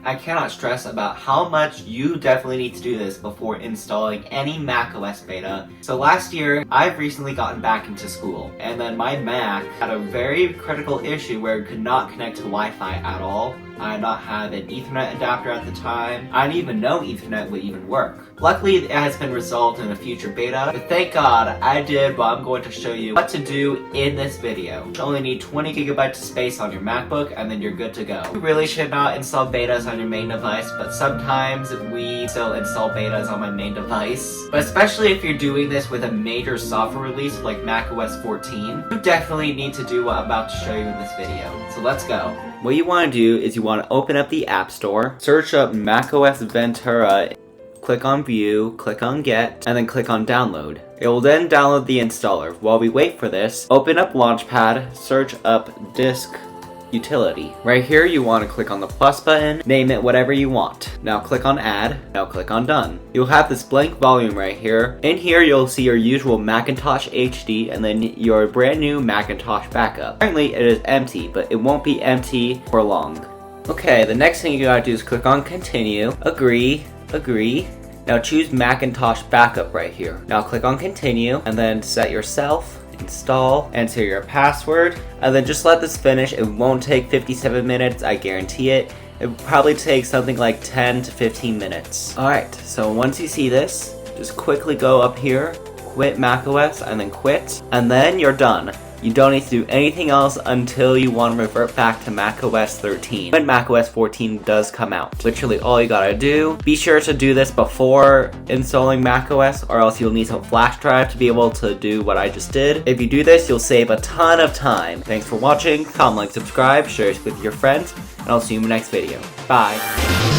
I cannot stress about how much you definitely need to do this before installing any macOS beta. So last year, I've recently gotten back into school, and then my Mac had a very critical issue where it could not connect to Wi-Fi at all. I did not have an Ethernet adapter at the time. I didn't even know Ethernet would even work. Luckily, it has been resolved in a future beta, but thank God I did what I'm going to show you what to do in this video. You only need 20 gigabytes of space on your MacBook, and then you're good to go. You really should not install betas on your main device, but sometimes we still install betas on my main device. But especially if you're doing this with a major software release like macOS 14, you definitely need to do what I'm about to show you in this video. So let's go. What you want to do is you want to open up the App Store, search up macOS Ventura, click on View, click on Get, and then click on Download. It will then download the installer. While we wait for this, open up Launchpad, search up Disk Utility. Right here you want to click on the plus button, name it whatever you want. Now click on Add, now click on Done. You'll have this blank volume right here. In here you'll see your usual Macintosh HD and then your brand new Macintosh backup. Currently it is empty, but it won't be empty for long. Okay, the next thing you gotta do is click on Continue, Agree, Agree. Now choose Macintosh Backup right here. Now click on Continue and then set yourself, install, enter your password, and then just let this finish. It won't take 57 minutes, I guarantee it. It will probably take something like 10 to 15 minutes. Alright, so once you see this, just quickly go up here, quit macOS, and then quit, and then you're done. You don't need to do anything else until you want to revert back to macOS 13 when macOS 14 does come out. Literally all you gotta do. Be sure to do this before installing macOS, or else you'll need some flash drive to be able to do what I just did. If you do this, you'll save a ton of time. Thanks for watching. Comment, like, subscribe, share this with your friends, and I'll see you in the next video. Bye.